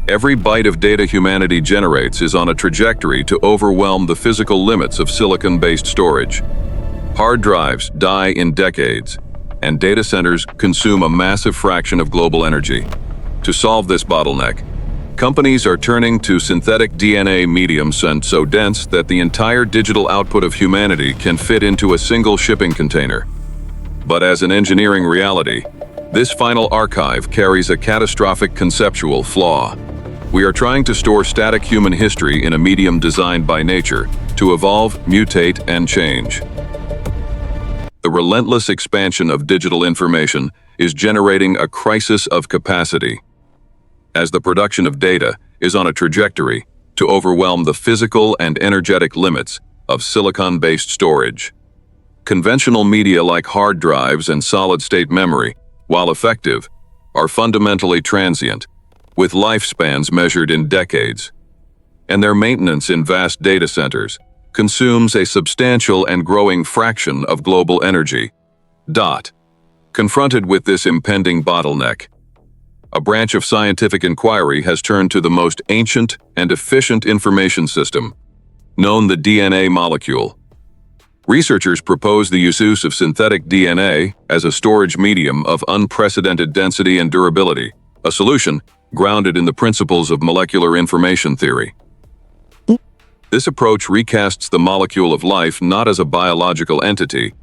Every byte of data humanity generates is on a trajectory to overwhelm the physical limits of silicon-based storage. Hard drives die in decades, and data centers consume a massive fraction of global energy. To solve this bottleneck, companies are turning to synthetic DNA mediums so dense that the entire digital output of humanity can fit into a single shipping container. But as an engineering reality, this final archive carries a catastrophic conceptual flaw. We are trying to store static human history in a medium designed by nature to evolve, mutate, and change. The relentless expansion of digital information is generating a crisis of capacity, as the production of data is on a trajectory to overwhelm the physical and energetic limits of silicon-based storage. Conventional media like hard drives and solid-state memory, while effective, are fundamentally transient, with lifespans measured in decades. And their maintenance in vast data centers consumes a substantial and growing fraction of global energy. Confronted with this impending bottleneck, a branch of scientific inquiry has turned to the most ancient and efficient information system, known the DNA molecule. Researchers propose the use of synthetic DNA as a storage medium of unprecedented density and durability, a solution grounded in the principles of molecular information theory. This approach recasts the molecule of life not as a biological entity,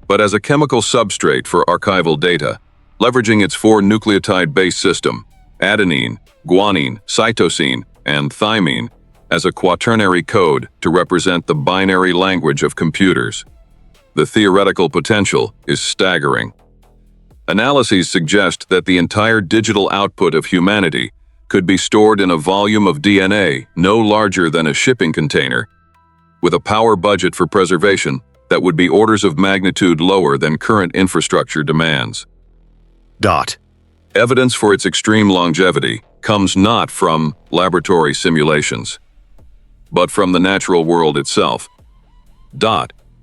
but as a chemical substrate for archival data, leveraging its four nucleotide-based system, adenine, guanine, cytosine, and thymine, as a quaternary code to represent the binary language of computers. The theoretical potential is staggering. Analyses suggest that the entire digital output of humanity could be stored in a volume of DNA no larger than a shipping container, with a power budget for preservation that would be orders of magnitude lower than current infrastructure demands. Evidence for its extreme longevity comes not from laboratory simulations, but from the natural world itself.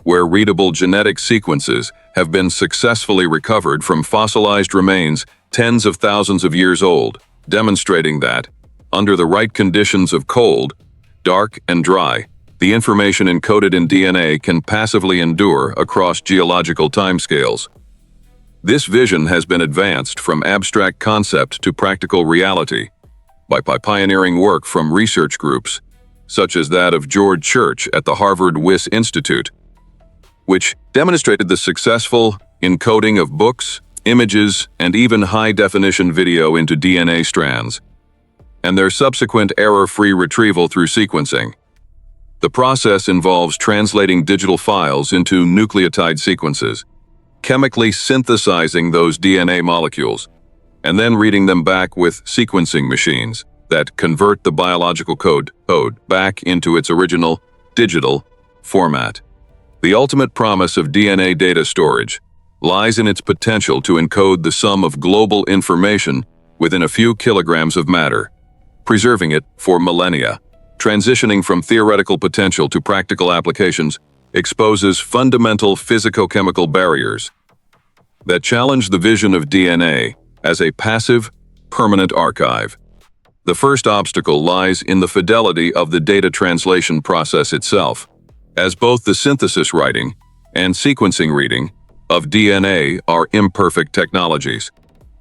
Where readable genetic sequences have been successfully recovered from fossilized remains tens of thousands of years old, demonstrating that, under the right conditions of cold, dark, and dry, the information encoded in DNA can passively endure across geological timescales. This vision has been advanced from abstract concept to practical reality by pioneering work from research groups, such as that of George Church at the Harvard Wyss Institute, which demonstrated the successful encoding of books, images, and even high-definition video into DNA strands, and their subsequent error-free retrieval through sequencing. The process involves translating digital files into nucleotide sequences, chemically synthesizing those DNA molecules, and then reading them back with sequencing machines that convert the biological code back into its original digital format. The ultimate promise of DNA data storage lies in its potential to encode the sum of global information within a few kilograms of matter, preserving it for millennia. Transitioning from theoretical potential to practical applications exposes fundamental physicochemical barriers that challenge the vision of DNA as a passive, permanent archive. The first obstacle lies in the fidelity of the data translation process itself, as both the synthesis writing and sequencing reading of DNA are imperfect technologies.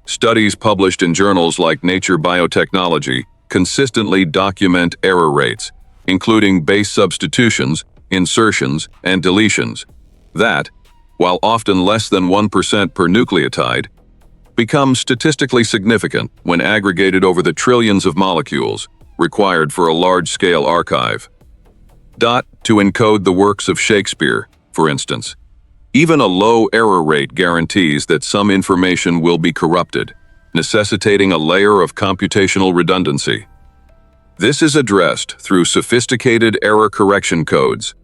Studies published in journals like Nature Biotechnology consistently document error rates, including base substitutions, insertions, and deletions, that, while often less than 1% per nucleotide, become statistically significant when aggregated over the trillions of molecules required for a large-scale archive. To encode the works of Shakespeare, for instance, even a low error rate guarantees that some information will be corrupted, necessitating a layer of computational redundancy. This is addressed through sophisticated error correction codes,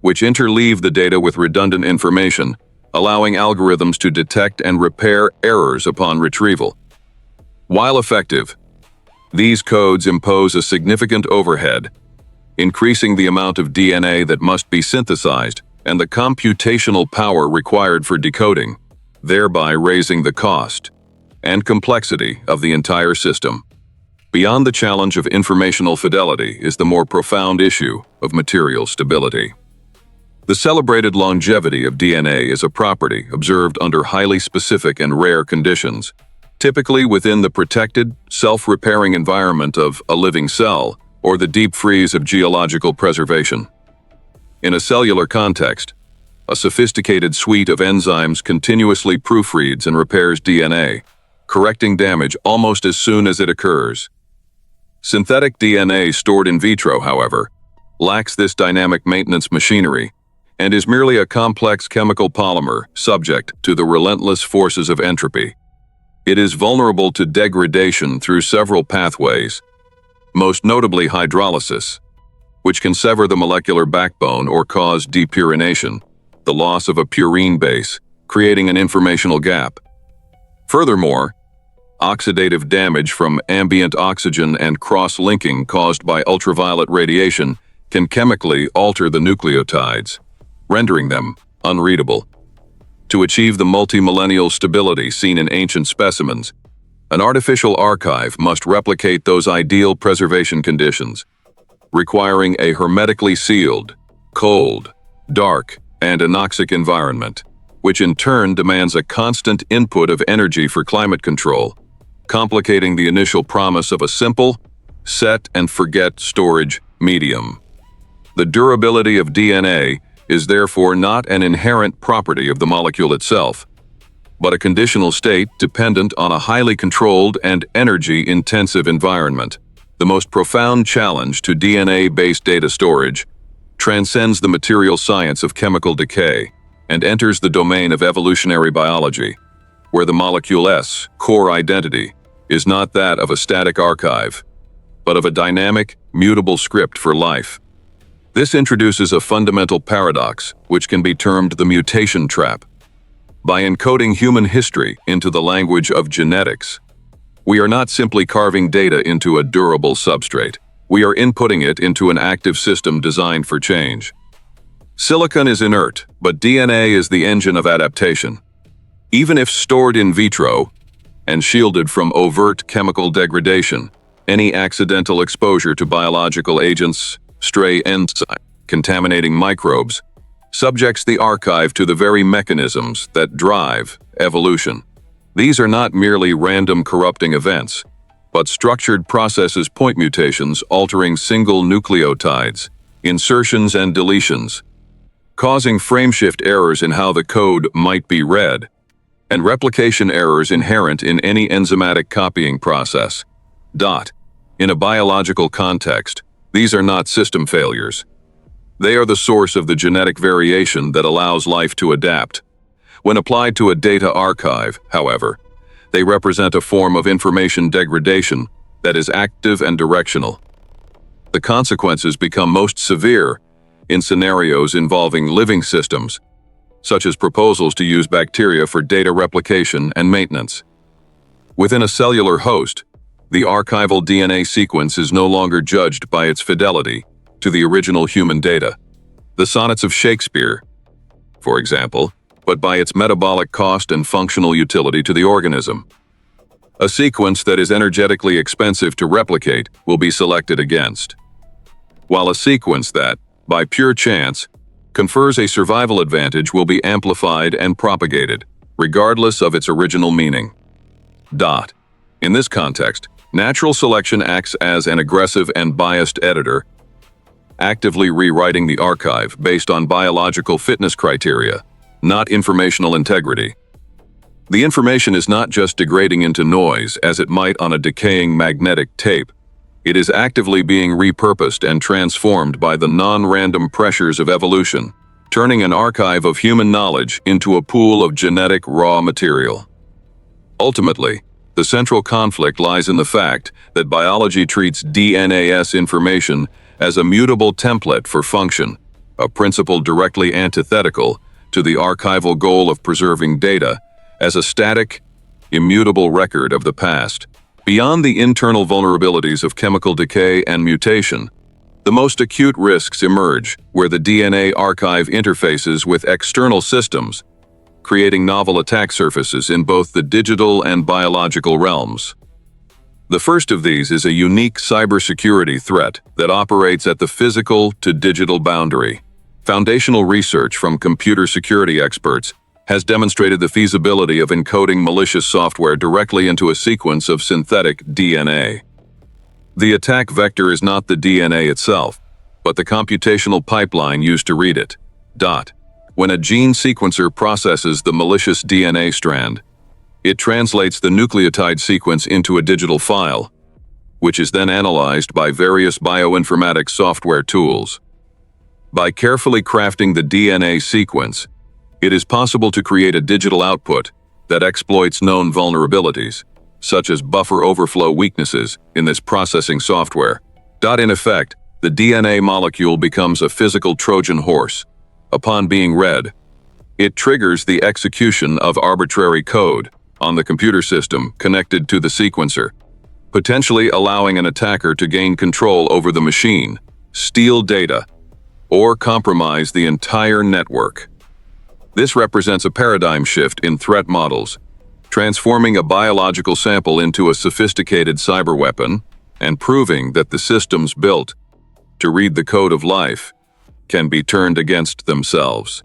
which interleave the data with redundant information, allowing algorithms to detect and repair errors upon retrieval. While effective, these codes impose a significant overhead, increasing the amount of DNA that must be synthesized and the computational power required for decoding, thereby raising the cost and complexity of the entire system. Beyond the challenge of informational fidelity is the more profound issue of material stability. The celebrated longevity of DNA is a property observed under highly specific and rare conditions, typically within the protected, self-repairing environment of a living cell or the deep freeze of geological preservation. In a cellular context, a sophisticated suite of enzymes continuously proofreads and repairs DNA, correcting damage almost as soon as it occurs. Synthetic DNA stored in vitro, however, lacks this dynamic maintenance machinery and is merely a complex chemical polymer subject to the relentless forces of entropy. It is vulnerable to degradation through several pathways, most notably hydrolysis, which can sever the molecular backbone or cause depurination, the loss of a purine base, creating an informational gap. Furthermore, oxidative damage from ambient oxygen and cross-linking caused by ultraviolet radiation can chemically alter the nucleotides, rendering them unreadable. To achieve the multi-millennial stability seen in ancient specimens, an artificial archive must replicate those ideal preservation conditions, requiring a hermetically sealed, cold, dark, and anoxic environment, which in turn demands a constant input of energy for climate control, complicating the initial promise of a simple, set-and-forget storage medium. The durability of DNA is therefore not an inherent property of the molecule itself, but a conditional state dependent on a highly controlled and energy-intensive environment. The most profound challenge to DNA-based data storage transcends the material science of chemical decay and enters the domain of evolutionary biology, where the molecule's core identity is not that of a static archive, but of a dynamic, mutable script for life. This introduces a fundamental paradox, which can be termed the mutation trap. By encoding human history into the language of genetics, we are not simply carving data into a durable substrate. We are inputting it into an active system designed for change. Silicon is inert, but DNA is the engine of adaptation. Even if stored in vitro and shielded from overt chemical degradation, any accidental exposure to biological agents, stray enzymes, contaminating microbes, subjects the archive to the very mechanisms that drive evolution. These are not merely random corrupting events, but structured processes, point mutations altering single nucleotides, insertions and deletions, causing frameshift errors in how the code might be read, and replication errors inherent in any enzymatic copying process. In a biological context, these are not system failures. They are the source of the genetic variation that allows life to adapt. When applied to a data archive, however, they represent a form of information degradation that is active and directional. The consequences become most severe in scenarios involving living systems, such as proposals to use bacteria for data replication and maintenance. Within a cellular host, the archival DNA sequence is no longer judged by its fidelity to the original human data, the sonnets of Shakespeare, for example, but by its metabolic cost and functional utility to the organism. A sequence that is energetically expensive to replicate will be selected against, while a sequence that, by pure chance, confers a survival advantage will be amplified and propagated, regardless of its original meaning. In this context, natural selection acts as an aggressive and biased editor, actively rewriting the archive based on biological fitness criteria, not informational integrity. The information is not just degrading into noise as it might on a decaying magnetic tape. It is actively being repurposed and transformed by the non-random pressures of evolution, turning an archive of human knowledge into a pool of genetic raw material. Ultimately, the central conflict lies in the fact that biology treats DNA's information as a mutable template for function, a principle directly antithetical to the archival goal of preserving data as a static, immutable record of the past. Beyond the internal vulnerabilities of chemical decay and mutation, the most acute risks emerge where the DNA archive interfaces with external systems, creating novel attack surfaces in both the digital and biological realms. The first of these is a unique cybersecurity threat that operates at the physical to digital boundary. Foundational research from computer security experts has demonstrated the feasibility of encoding malicious software directly into a sequence of synthetic DNA. The attack vector is not the DNA itself, but the computational pipeline used to read it. When a gene sequencer processes the malicious DNA strand, it translates the nucleotide sequence into a digital file, which is then analyzed by various bioinformatics software tools. By carefully crafting the DNA sequence, it is possible to create a digital output that exploits known vulnerabilities, such as buffer overflow weaknesses in this processing software. In effect, the DNA molecule becomes a physical Trojan horse. Upon being read, it triggers the execution of arbitrary code on the computer system connected to the sequencer, potentially allowing an attacker to gain control over the machine, steal data, or compromise the entire network. This represents a paradigm shift in threat models, transforming a biological sample into a sophisticated cyber weapon and proving that the systems built to read the code of life can be turned against themselves.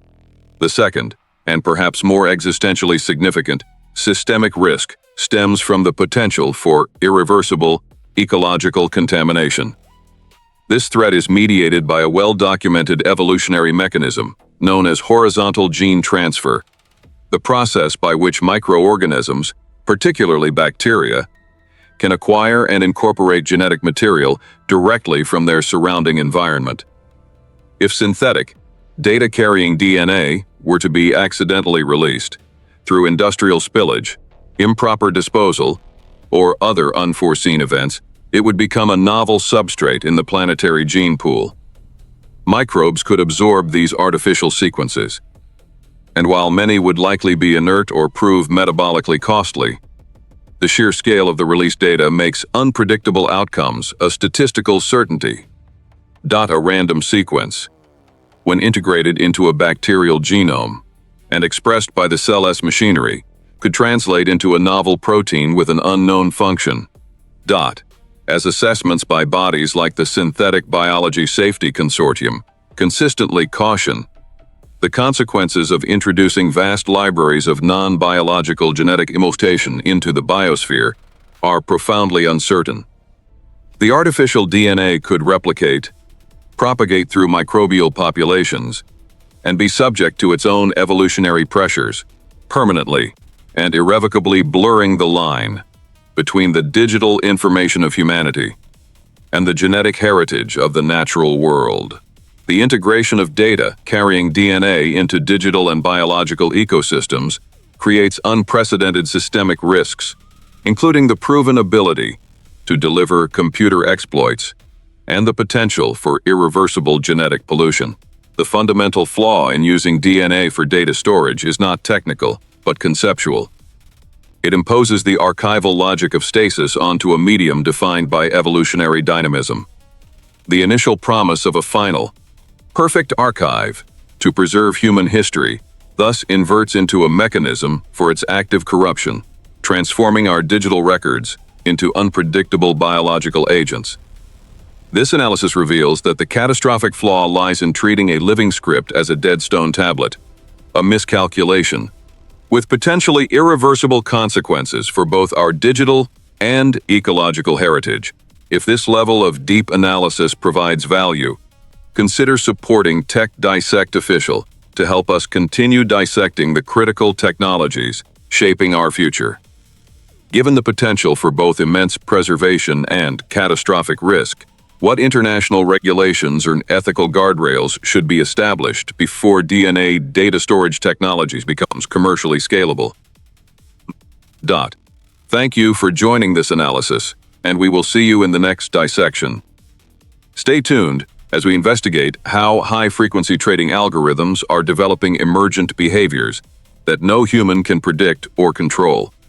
The second, and perhaps more existentially significant, systemic risk stems from the potential for irreversible ecological contamination. This threat is mediated by a well-documented evolutionary mechanism known as horizontal gene transfer, the process by which microorganisms, particularly bacteria, can acquire and incorporate genetic material directly from their surrounding environment. If synthetic, data-carrying DNA were to be accidentally released through industrial spillage, improper disposal, or other unforeseen events, it would become a novel substrate in the planetary gene pool. Microbes could absorb these artificial sequences, and while many would likely be inert or prove metabolically costly, the sheer scale of the released data makes unpredictable outcomes a statistical certainty. A random sequence, when integrated into a bacterial genome and expressed by the cell-S machinery, could translate into a novel protein with an unknown function. As assessments by bodies like the Synthetic Biology Safety Consortium consistently caution, the consequences of introducing vast libraries of non-biological genetic mutation into the biosphere are profoundly uncertain. The artificial DNA could propagate through microbial populations, and be subject to its own evolutionary pressures, permanently and irrevocably blurring the line between the digital information of humanity and the genetic heritage of the natural world. The integration of data carrying DNA into digital and biological ecosystems creates unprecedented systemic risks, including the proven ability to deliver computer exploits and the potential for irreversible genetic pollution. The fundamental flaw in using DNA for data storage is not technical, but conceptual. It imposes the archival logic of stasis onto a medium defined by evolutionary dynamism. The initial promise of a final, perfect archive to preserve human history thus inverts into a mechanism for its active corruption, transforming our digital records into unpredictable biological agents. This analysis reveals that the catastrophic flaw lies in treating a living script as a dead stone tablet, a miscalculation, with potentially irreversible consequences for both our digital and ecological heritage. If this level of deep analysis provides value, consider supporting Tech Dissect Official to help us continue dissecting the critical technologies shaping our future. Given the potential for both immense preservation and catastrophic risk, what international regulations or ethical guardrails should be established before DNA data storage technologies becomes commercially scalable? Thank you for joining this analysis, and we will see you in the next dissection. Stay tuned as we investigate how high-frequency trading algorithms are developing emergent behaviors that no human can predict or control.